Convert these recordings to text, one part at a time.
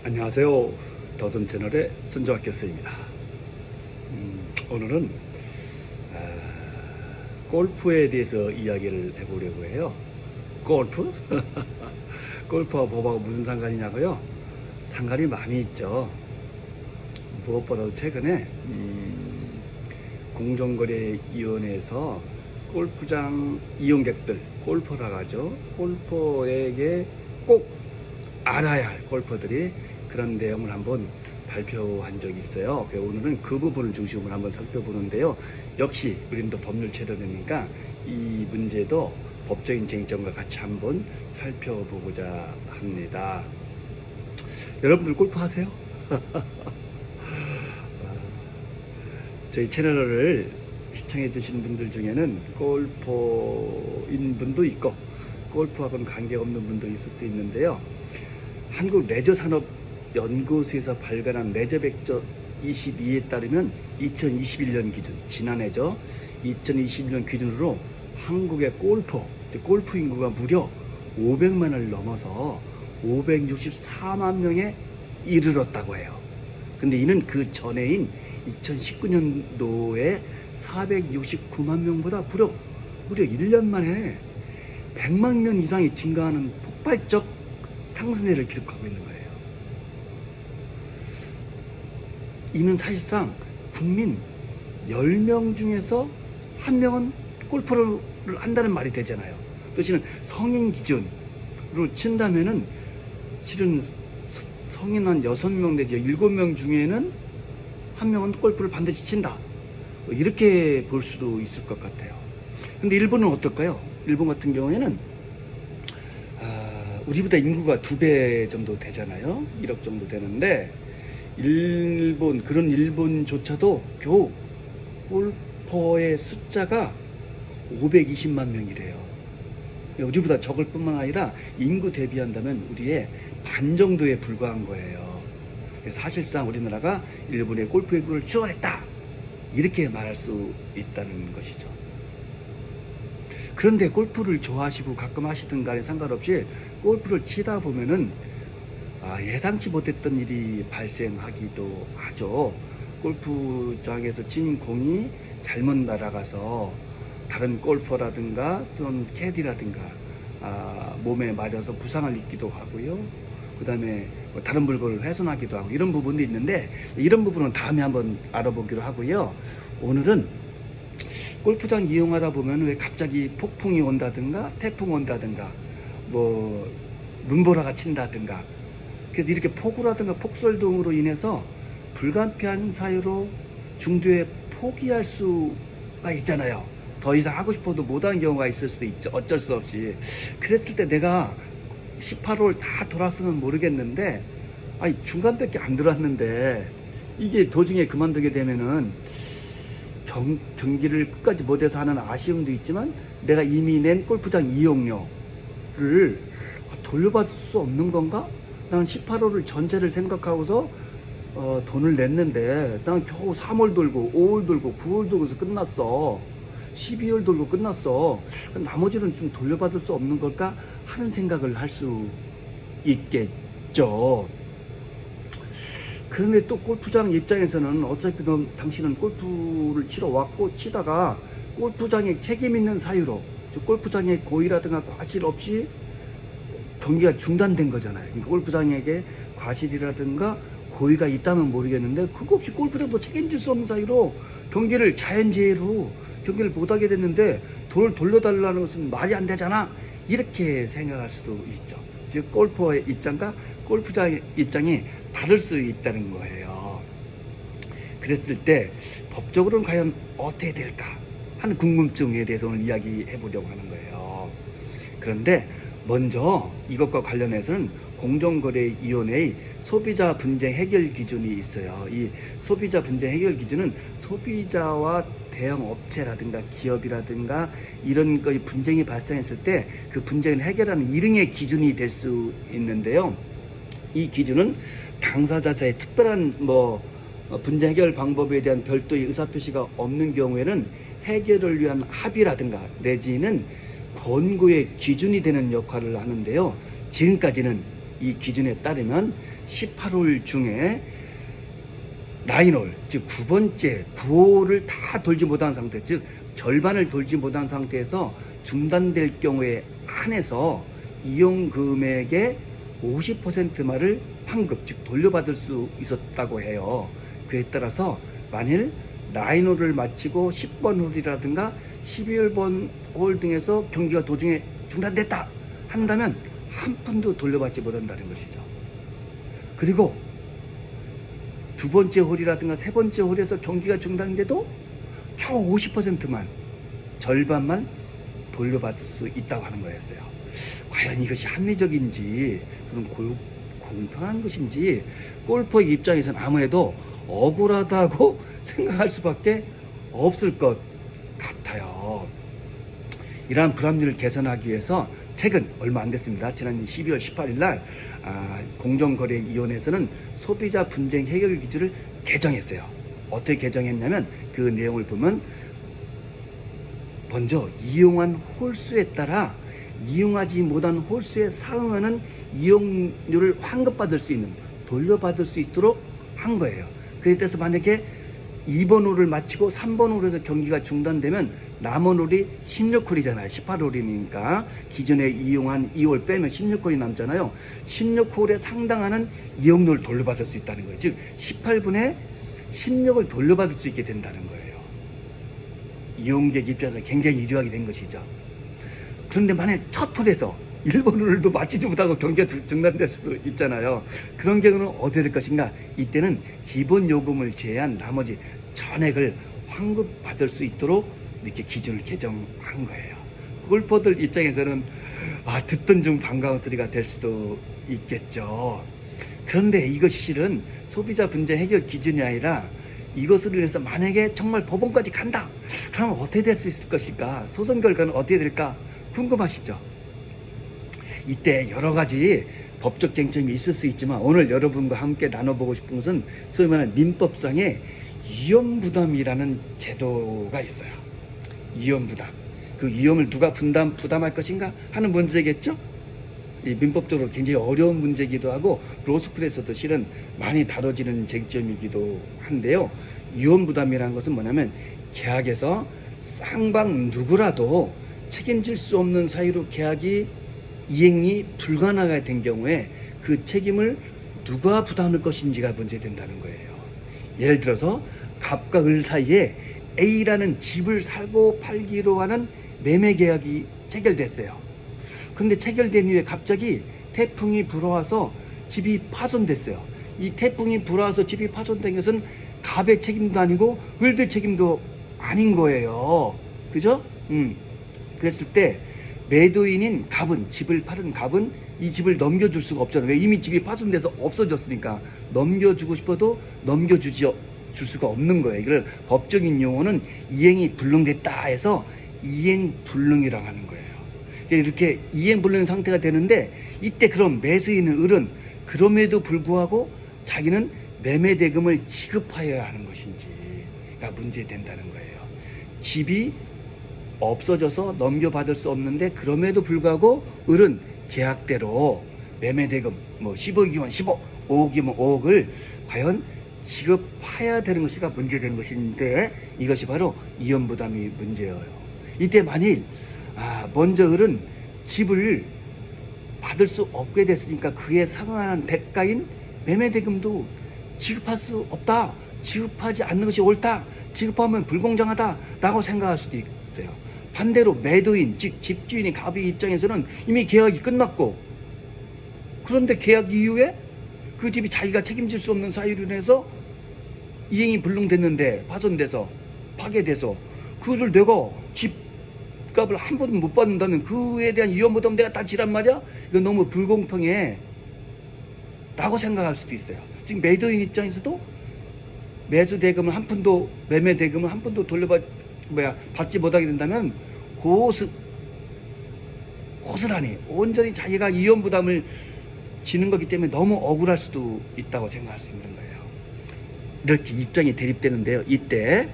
안녕하세요. 더선채널의 선조학 교수입니다. 오늘은 골프에 대해서 이야기를 해보려고 해요. 골프? 골프와 법하고 무슨 상관이냐고요? 상관이 많이 있죠. 무엇보다도 최근에 공정거래위원회에서 골프장 이용객들, 골퍼라고 하죠. 골퍼에게 꼭 알아야 할 골퍼들이 그런 내용을 한번 발표한 적이 있어요. 오늘은 그 부분을 중심으로 한번 살펴보는데요. 역시 우리는 또 법률 채널이니까 이 문제도 법적인 쟁점과 같이 한번 살펴보고자 합니다. 여러분들 골프 하세요? 저희 채널을 시청해 주신 분들 중에는 골퍼인 분도 있고 골프하고는 관계없는 분도 있을 수 있는데요. 한국레저산업연구소에서 발간한 레저백서 22에 따르면 2021년 기준, 지난해죠. 2021년 기준으로 한국의 골프 인구가 무려 500만을 넘어서 564만 명에 이르렀다고 해요. 근데 이는 그 전해인 2019년도에 469만 명보다 무려 1년 만에 100만 명 이상이 증가하는 폭발적 상승세를 기록하고 있는 거예요. 이는 사실상 국민 10명 중에서 1명은 골프를 한다는 말이 되잖아요. 또 실은 성인 기준으로 친다면은 실은 성인 한 6명 내지 7명 중에는 1명은 골프를 반드시 친다. 이렇게 볼 수도 있을 것 같아요. 근데 일본은 어떨까요? 일본 같은 경우에는 우리보다 인구가 2배 정도 되잖아요. 1억 정도 되는데 그런 일본조차도 겨우 골퍼의 숫자가 520만 명이래요. 우리보다 적을 뿐만 아니라 인구 대비한다면 우리의 반 정도에 불과한 거예요. 사실상 우리나라가 일본의 골프 인구를 추월했다, 이렇게 말할 수 있다는 것이죠. 그런데 골프를 좋아하시고 가끔 하시든 간에 상관없이 골프를 치다 보면은 예상치 못했던 일이 발생하기도 하죠. 골프장에서 친 공이 잘못 날아가서 다른 골퍼라든가 또는 캐디라든가 몸에 맞아서 부상을 입기도 하고요. 그 다음에 다른 물건을 훼손하기도 하고 이런 부분도 있는데, 이런 부분은 다음에 한번 알아보기로 하고요. 오늘은 골프장 이용하다 보면 왜 갑자기 폭풍이 온다든가 태풍 온다든가 뭐 눈보라가 친다든가, 그래서 이렇게 폭우라든가 폭설 등으로 인해서 불가피한 사유로 중도에 포기할 수가 있잖아요. 더 이상 하고 싶어도 못하는 경우가 있을 수 있죠. 어쩔 수 없이. 그랬을 때 내가 18홀 다 돌았으면 모르겠는데 중간밖에 안 돌았는데 이게 도중에 그만두게 되면은 경기를 끝까지 못해서 하는 아쉬움도 있지만 내가 이미 낸 골프장 이용료를 돌려받을 수 없는 건가? 나는 18홀을 전체를 생각하고서 돈을 냈는데 나는 겨우 3홀 돌고 5홀 돌고 9홀 돌고서 끝났어. 12홀 돌고 끝났어. 나머지는 좀 돌려받을 수 없는 걸까 하는 생각을 할 수 있겠죠. 그런데 또 골프장 입장에서는 어차피 당신은 골프를 치러 왔고 치다가 골프장에 책임 있는 사유로, 즉 골프장에 고의라든가 과실 없이 경기가 중단된 거잖아요. 그러니까 골프장에게 과실이라든가 고의가 있다면 모르겠는데 그거 없이 골프장도 책임질 수 없는 사유로 경기를 자연재해로 경기를 못하게 됐는데 돈을 돌려달라는 것은 말이 안 되잖아, 이렇게 생각할 수도 있죠. 즉 골퍼의 입장과 골프장의 입장이 다를 수 있다는 거예요. 그랬을 때 법적으로는 과연 어떻게 될까 하는 궁금증에 대해서 오늘 이야기해 보려고 하는 거예요. 그런데 먼저 이것과 관련해서는 공정거래위원회의 소비자 분쟁 해결 기준이 있어요. 이 소비자 분쟁 해결 기준은 소비자와 대형 업체라든가 기업이라든가 이런 거의 분쟁이 발생했을 때 그 분쟁을 해결하는 일응의 기준이 될 수 있는데요. 이 기준은 당사자의 특별한 분쟁 해결 방법에 대한 별도의 의사표시가 없는 경우에는 해결을 위한 합의라든가 내지는 권고의 기준이 되는 역할을 하는데요. 지금까지는 이 기준에 따르면 18홀 중에 9홀, 즉 9번째 9홀을 다 돌지 못한 상태, 즉 절반을 돌지 못한 상태에서 중단될 경우에 한해서 이용 금액의 50%만을 환급, 즉 돌려받을 수 있었다고 해요. 그에 따라서 만일 9홀을 마치고 10번 홀이라든가 12번 홀 등에서 경기가 도중에 중단됐다 한다면 한 푼도 돌려받지 못한다는 것이죠. 그리고 두 번째 홀이라든가 세 번째 홀에서 경기가 중단돼도 겨우 50%만, 절반만 돌려받을 수 있다고 하는 거였어요. 과연 이것이 합리적인지 또는 공평한 것인지 골퍼의 입장에서는 아무래도 억울하다고 생각할 수밖에 없을 것 같아요. 이러한 불합리를 개선하기 위해서 최근 얼마 안 됐습니다. 지난 12월 18일 날 공정거래위원회에서는 소비자 분쟁 해결 기준을 개정했어요. 어떻게 개정했냐면 그 내용을 보면 먼저 이용한 홀수에 따라 이용하지 못한 홀수에 상응하는 이용료를 환급받을 수 있는, 돌려받을 수 있도록 한 거예요. 그에 따라서 만약에 2번 홀을 마치고 3번 홀에서 경기가 중단되면 남은 홀이 16홀이잖아요. 18홀이니까 기존에 이용한 2홀 빼면 16홀이 남잖아요. 16홀에 상당하는 이용료를 돌려받을 수 있다는 거예요. 즉 18분의 16을 돌려받을 수 있게 된다는 거예요. 이용객 입장에서 굉장히 유리하게 된 것이죠. 그런데 만약 첫 홀에서 1번 홀도 마치지 못하고 경기가 중단될 수도 있잖아요. 그런 경우는 어떻게 될 것인가? 이때는 기본 요금을 제외한 나머지 전액을 환급받을 수 있도록 이렇게 기준을 개정한 거예요. 골퍼들 입장에서는 듣던 중 반가운 소리가 될 수도 있겠죠. 그런데 이것이 실은 소비자 분쟁 해결 기준이 아니라 이것으로 인해서 만약에 정말 법원까지 간다, 그러면 어떻게 될 수 있을 것인가? 소송 결과는 어떻게 될까? 궁금하시죠? 이때 여러 가지 법적 쟁점이 있을 수 있지만 오늘 여러분과 함께 나눠보고 싶은 것은 소위 말하는 민법상의 위험부담이라는 제도가 있어요. 위험부담. 그 위험을 누가 부담할 것인가 하는 문제겠죠? 이 민법적으로 굉장히 어려운 문제이기도 하고 로스쿨에서도 실은 많이 다뤄지는 쟁점이기도 한데요. 위험부담이라는 것은 뭐냐면 계약에서 쌍방 누구라도 책임질 수 없는 사유로 계약이 이행이 불가능하게 된 경우에 그 책임을 누가 부담할 것인지가 문제된다는 거예요. 예를 들어서 갑과 을 사이에 A라는 집을 사고 팔기로 하는 매매 계약이 체결됐어요. 그런데 체결된 이후에 갑자기 태풍이 불어와서 집이 파손됐어요. 이 태풍이 불어와서 집이 파손된 것은 갑의 책임도 아니고 을의 책임도 아닌 거예요. 그죠? 그랬을 때 매도인인 갑은, 집을 파는 갑은 이 집을 넘겨줄 수가 없잖아요. 왜? 이미 집이 파손돼서 없어졌으니까 넘겨주고 싶어도 넘겨줄 수가 없는 거예요. 이걸 법적인 용어는 이행이 불능됐다 해서 이행불능이라고 하는 거예요. 이렇게 이행불능 상태가 되는데 이때 그럼 매수인은 을은 그럼에도 불구하고 자기는 매매대금을 지급하여야 하는 것인지가 문제된다는 거예요. 집이 없어져서 넘겨받을 수 없는데 그럼에도 불구하고 을은 계약대로 매매대금 10억이면 10억, 5억이면 5억을 과연 지급해야 되는 것이가 문제되는 것인데 이것이 바로 이혼부담이 문제예요. 이때 만일 먼저 을은 집을 받을 수 없게 됐으니까 그에 상응하는 대가인 매매대금도 지급할 수 없다, 지급하지 않는 것이 옳다, 지급하면 불공정하다 라고 생각할 수도 있어요. 반대로 매도인, 즉 집주인이 갑의 입장에서는 이미 계약이 끝났고 그런데 계약 이후에 그 집이 자기가 책임질 수 없는 사유로 인해서 이행이 불능됐는데 파손돼서 파괴돼서 그것을 내가 집값을 한 번도 못 받는다면 그에 대한 위험부담 내가 다 지란 말이야? 이거 너무 불공평해 라고 생각할 수도 있어요. 지금 매도인 입장에서도 매수대금을 한 푼도, 매매대금을 한 푼도 받지 못하게 된다면 고스란히 온전히 자기가 이혼부담을 지는 거기 때문에 너무 억울할 수도 있다고 생각할 수 있는 거예요. 이렇게 입장이 대립되는데요. 이때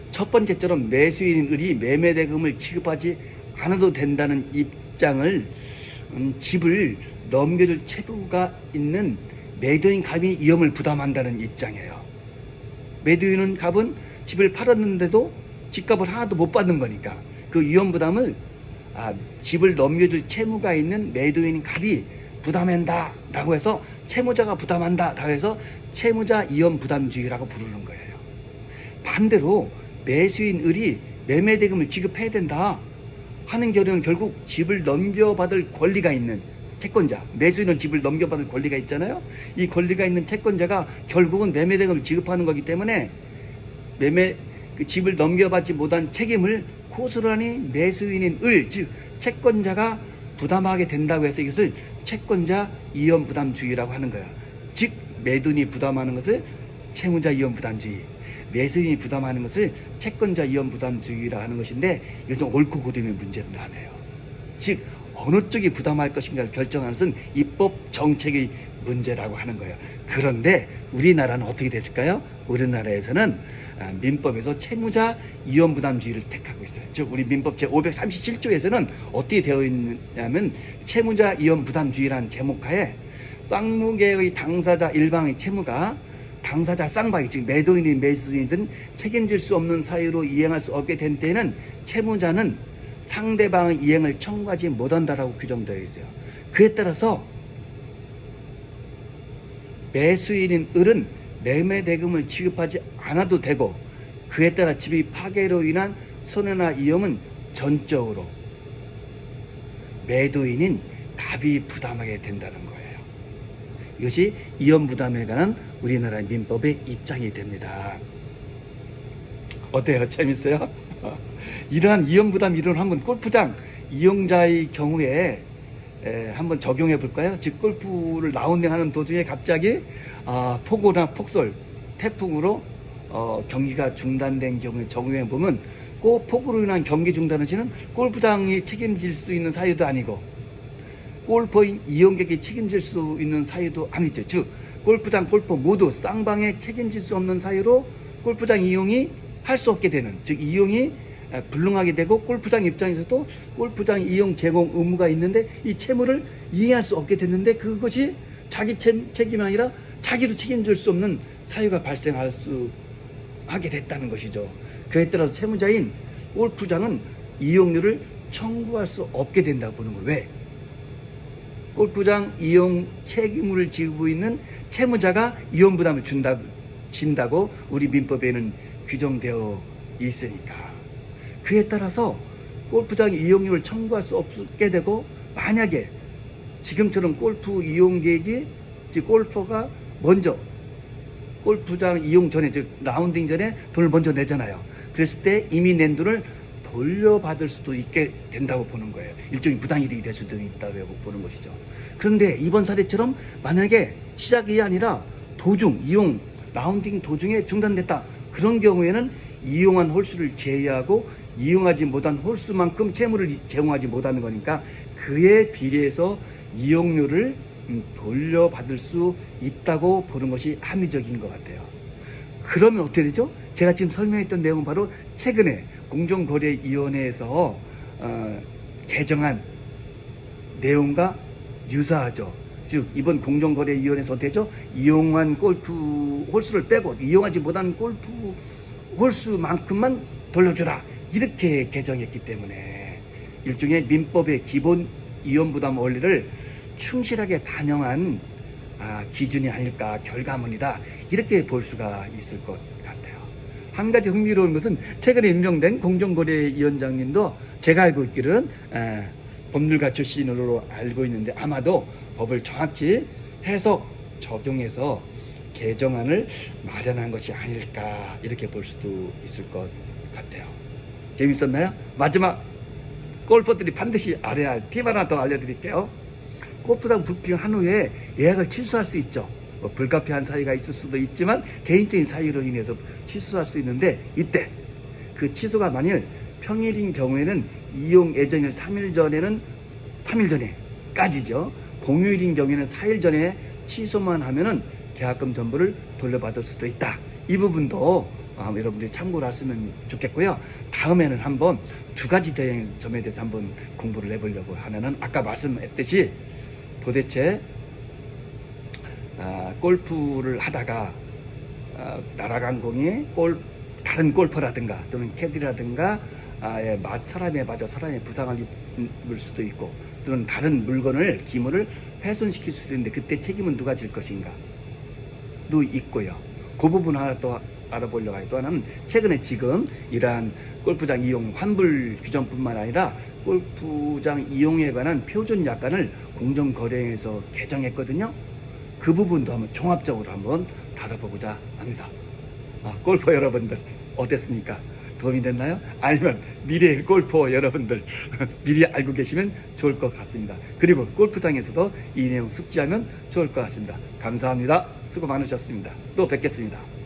첫 번째처럼 매수인은 을이 매매대금을 지급하지 않아도 된다는 입장을 집을 넘겨줄 채무가 있는 매도인 갑이 위험을 부담한다는 입장이에요. 매도인 갑은 집을 팔았는데도 집값을 하나도 못 받는 거니까 그 위험 부담을 집을 넘겨줄 채무가 있는 매도인 갑이 부담한다 라고 해서 채무자가 부담한다 라고 해서 채무자 위험 부담주의라고 부르는 거예요. 반대로 매수인 을이 매매대금을 지급해야 된다 하는 경우는 결국 집을 넘겨받을 권리가 있는 채권자, 매수인은 집을 넘겨받을 권리가 있잖아요. 이 권리가 있는 채권자가 결국은 매매대금을 지급하는 거기 때문에 그 집을 넘겨받지 못한 책임을 고스란히 매수인인 을, 즉 채권자가 부담하게 된다고 해서 이것을 채권자 위험 부담주의라고 하는 거야. 즉 매도인이 부담하는 것을 채무자 위험 부담주의, 매수인이 부담하는 것을 채권자 위험 부담주의라 하는 것인데 이것은 옳고 그름의 문제는 아니에요. 즉 어느 쪽이 부담할 것인가를 결정하는 것은 입법 정책의 문제라고 하는 거예요. 그런데 우리나라는 어떻게 됐을까요? 우리나라에서는 민법에서 채무자 위험 부담주의를 택하고 있어요. 즉 우리 민법 제537조에서는 어떻게 되어 있냐면 채무자 위험 부담주의라는 제목하에 쌍무계의 당사자 일방의 채무가 당사자 쌍방이 즉 매도인이 매수인이든 책임질 수 없는 사유로 이행할 수 없게 된 때에는 채무자는 상대방의 이행을 청구하지 못한다라고 규정되어 있어요. 그에 따라서 매수인인 을은 매매대금을 지급하지 않아도 되고 그에 따라 집이 파괴로 인한 손해나 위험은 전적으로 매도인인 갑이 부담하게 된다는 거예요. 이것이 위험부담에 관한 우리나라 민법의 입장이 됩니다. 어때요? 재밌어요? 이러한 위험부담 이론을 한번 골프장 이용자의 경우에 한번 적용해 볼까요? 즉 골프를 라운딩하는 도중에 갑자기 폭우나 폭설, 태풍으로 경기가 중단된 경우에 적용해 보면 꼭 폭우로 인한 경기 중단은 시는 골프장이 책임질 수 있는 사유도 아니고 골퍼인 이용객이 책임질 수 있는 사유도 아니죠. 즉 골프장 골퍼 모두 쌍방에 책임질 수 없는 사유로 골프장 이용이 할 수 없게 되는, 즉 이용이 불능하게 되고 골프장 입장에서도 골프장 이용 제공 의무가 있는데 이 채무를 이행할 수 없게 됐는데 그것이 자기 책임이 아니라 자기도 책임질 수 없는 사유가 발생할 수 하게 됐다는 것이죠. 그에 따라서 채무자인 골프장은 이용료를 청구할 수 없게 된다고 보는 거예요. 왜? 골프장 이용 책임을 지고 있는 채무자가 이용 부담을 진다고 우리 민법에는 규정되어 있으니까. 그에 따라서 골프장 이용료를 청구할 수 없게 되고 만약에 지금처럼 골프 이용객이 즉 골퍼가 먼저 골프장 이용 전에 즉 라운딩 전에 돈을 먼저 내잖아요. 그랬을 때 이미 낸 돈을 돌려받을 수도 있게 된다고 보는 거예요. 일종의 부당이득이 될 수도 있다고 보는 것이죠. 그런데 이번 사례처럼 만약에 시작이 아니라 도중 이용 라운딩 도중에 중단됐다. 그런 경우에는 이용한 홀수를 제외하고 이용하지 못한 홀수만큼 채무를 제공하지 못하는 거니까 그에 비례해서 이용료를 돌려받을 수 있다고 보는 것이 합리적인 것 같아요. 그러면 어떻게 되죠? 제가 지금 설명했던 내용은 바로 최근에 공정거래위원회에서 개정한 내용과 유사하죠. 즉 이번 공정거래위원회에서 어떻게 되죠? 이용한 골프 홀수를 빼고 이용하지 못한 골프 홀수만큼만 돌려주라 이렇게 개정했기 때문에 일종의 민법의 기본 위험부담 원리를 충실하게 반영한 기준이 아닐까, 결과물이다 이렇게 볼 수가 있을 것 같아요. 한 가지 흥미로운 것은 최근에 임명된 공정거래위원장님도 제가 알고 있기로는 법률가 출신으로 알고 있는데 아마도 법을 정확히 해석 적용해서 개정안을 마련한 것이 아닐까 이렇게 볼 수도 있을 것 같아요. 재밌었나요? 마지막 골퍼들이 반드시 알아야 할 팁 하나 더 알려드릴게요. 골프장 부킹한 후에 예약을 취소할 수 있죠. 불가피한 사유가 있을 수도 있지만 개인적인 사유로 인해서 취소할 수 있는데 이때 그 취소가 만일 평일인 경우에는 이용 예정일 3일 전에까지죠. 공휴일인 경우에는 4일 전에 취소만 하면은 계약금 전부를 돌려받을 수도 있다. 이 부분도 여러분들이 참고를 하시면 좋겠고요. 다음에는 한번 두 가지 점에 대해서 한번 공부를 해보려고 하나는 아까 말씀했듯이 도대체 골프를 하다가 날아간 공이 다른 골퍼라든가 또는 캐디라든가 사람에 맞아 사람의 부상을 입을 수도 있고 또는 다른 물건을 기물을 훼손시킬 수도 있는데 그때 책임은 누가 질 것인가 도 있고요. 그 부분 하나 또 알아보려고 해요. 또 하나는 최근에 지금 이러한 골프장 이용 환불 규정뿐만 아니라 골프장 이용에 관한 표준 약관을 공정거래위원회에서 개정했거든요. 그 부분도 한번 종합적으로 한번 다뤄보고자 합니다. 골퍼 여러분들 어땠습니까? 도움이 됐나요? 아니면 미래의 골퍼 여러분들 미리 알고 계시면 좋을 것 같습니다. 그리고 골프장에서도 이 내용 숙지하면 좋을 것 같습니다. 감사합니다. 수고 많으셨습니다. 또 뵙겠습니다.